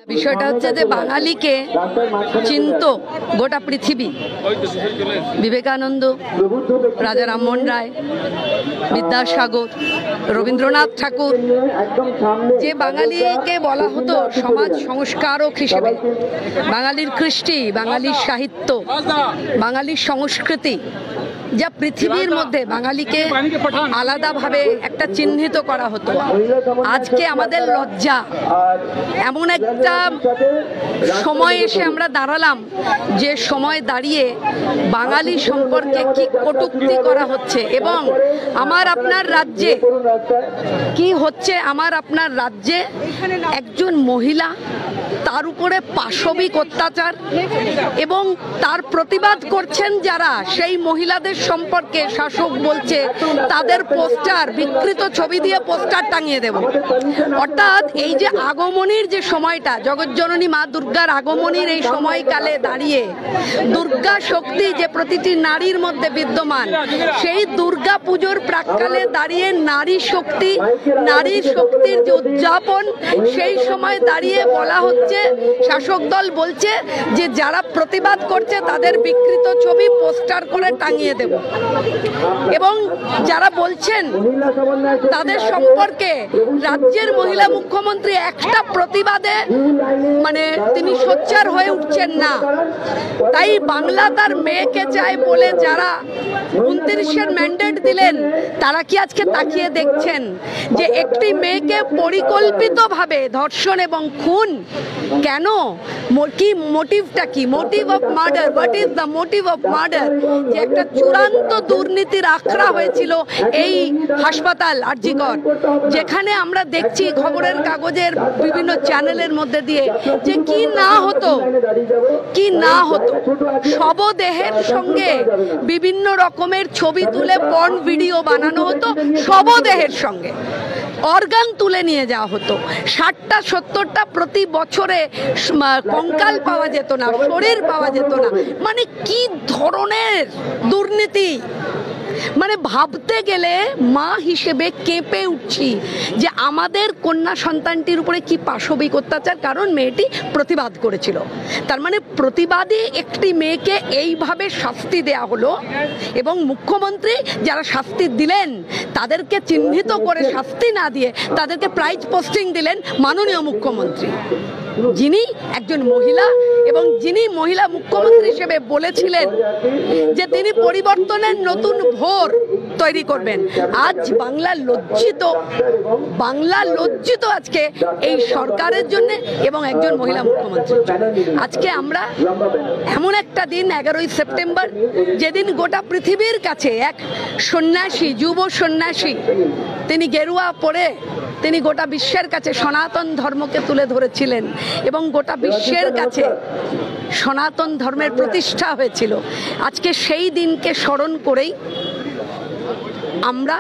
বিষয়টা হচ্ছে যে বাঙালিকে চিনত গোটা পৃথিবী। বিবেকানন্দ, রাজা রামমোহন রায়, বিদ্যাসাগর, রবীন্দ্রনাথ ঠাকুর, যে বাঙালিকে বলা হতো সমাজ সংস্কারক হিসেবে, বাঙালির কৃষ্টি, বাঙালির সাহিত্য, বাঙালির সংস্কৃতি, যা পৃথিবীর মধ্যে বাঙালিকে আলাদাভাবে একটা চিহ্নিত করা হতো। আজকে আমাদের লজ্জা, এমন একটা সময় এসে আমরা দাঁড়ালাম যে সময় দাঁড়িয়ে বাঙালি সম্পর্কে কি কটূক্তি করা হচ্ছে এবং আমার আপনার রাজ্যে কি হচ্ছে। আমার আপনার রাজ্যে একজন মহিলা, তার উপরে পাশবিক অত্যাচার এবং তার প্রতিবাদ করছেন যারা, সেই মহিলাদের সম্পর্কে শাসক বলছে তাদের পোস্টার, বিকৃত ছবি দিয়ে পোস্টার টাঙিয়ে দেব। অর্থাৎ এই যে আগমনীর যে সময়টা, জগজ্জননী মা দুর্গার আগমনীর এই সময়কালে দাঁড়িয়ে দুর্গা শক্তি যে প্রতিটি নারীর মধ্যে বিদ্যমান, সেই দুর্গা পুজোর প্রাক্কালে দাঁড়িয়ে নারী শক্তি, নারীর শক্তির যে উদযাপন, সেই সময় দাঁড়িয়ে বলা হচ্ছে, শাসক দল বলছে যে যারা প্রতিবাদ করছে তাদের বিকৃত ছবি পোস্টার করে টাঙিয়ে দেব। এবং যারা বলছেন তাদের সম্পর্কে রাজ্যের মহিলা মুখ্যমন্ত্রী একটা প্রতিবাদে তিনি সোচ্চার হয়ে উঠছেন না। তাই বাংলা তার মেয়েকে চায় বলে যারা 29-এর ম্যান্ডেট দিলেন, তারা কি আজকে তাকিয়ে দেখছেন যে একটি মেয়েকে পরিকল্পিতভাবে ধর্ষণ এবং খুন কেন? কি মোটিভটা কি? Motive of murder, what is the motive of murder? যে একটা চূড়ান্ত দুর্নীতির আখড়া হয়েছিল এই হাসপাতাল আরজি কর, যেখানে আমরা দেখছি খবরের কাগজের বিভিন্ন চ্যানেলের মধ্যে দিয়ে যে কি না হতো, কি না হতো। শবদেহের সঙ্গে বিভিন্ন রকমের ছবি তুলে পর্ন ভিডিও বানানো হতো, শবদেহের সঙ্গে অর্গান তুলে নিয়ে যাওয়া হতো। 60টা 70টা প্রতি বছরে কঙ্কাল পাওয়া যেত না, শরীর পাওয়া যেত না। কি ধরনের দুর্নীতি! ভাবতে গেলে মা হিসেবে কেঁপে উঠছি যে আমাদের কন্যা সন্তানটির উপরে কি পাশবিক অত্যাচার, কারণ মেয়েটি প্রতিবাদ করেছিল। তার প্রতিবাদী একটি মেয়েকে এইভাবে শাস্তি দেয়া হলো এবং মুখ্যমন্ত্রী যারা শাস্তি দিলেন তাদেরকে চিহ্নিত করে শাস্তি না দিয়ে তাদেরকে প্রাইজ পোস্টিং দিলেন মাননীয় মুখ্যমন্ত্রী, যিনি একজন মহিলা এবং যিনি মহিলা মুখ্যমন্ত্রী হিসেবে বলেছিলেন যে তিনি পরিবর্তনের নতুন ভোর তৈরি করবেন। আজ বাংলা লজ্জিত আজকে এই সরকারের জন্য এবং একজন মহিলা মুখ্যমন্ত্রীর জন্য। আজকে আমরা এমন একটা দিন, 11ই সেপ্টেম্বর, যেদিন গোটা পৃথিবীর কাছে এক সন্ন্যাসী, যুব সন্ন্যাসী, তিনি গেরুয়া পরে তিনি গোটা বিশ্বের কাছে সনাতন ধর্মকে তুলে ধরেছিলেন এবং গোটা বিশ্বের কাছে সনাতন ধর্মের প্রতিষ্ঠা হয়েছিল। আজকে সেই দিনকে স্মরণ করেই আমরা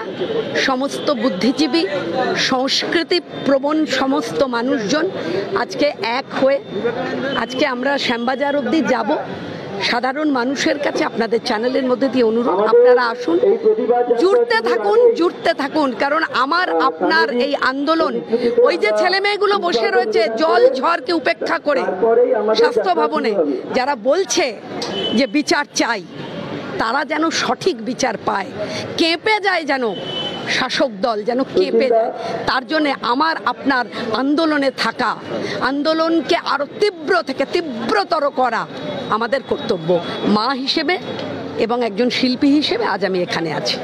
সমস্ত বুদ্ধিজীবী, সংস্কৃতি প্রবণ সমস্ত মানুষজন আজকে এক হয়ে আজকে আমরা শ্যামবাজার অবধি যাব। সাধারণ মানুষের কাছে আপনাদের চ্যানেলের মধ্যে দিয়ে অনুরোধ, আপনারা আসুন, জুড়তে থাকুন, কারণ আমার আপনার এই আন্দোলন, ওই যে ছেলে মেয়েগুলো বসে রয়েছে জল ঝড়কে উপেক্ষা করে স্বাস্থ্য ভবনে, যারা বলছে যে বিচার চাই, তারা যেন সঠিক বিচার পায়। কেঁপে যায় যেন শাসক দল, যেন কেঁপে যায়। তার জন্য আমার আপনার আন্দোলনে থাকা, আন্দোলনকে আরো তীব্র থেকে তীব্রতর করা আমাদের কর্তব্য। মা হিসেবে এবং একজন শিল্পী হিসেবে আজ আমি এখানে আছি।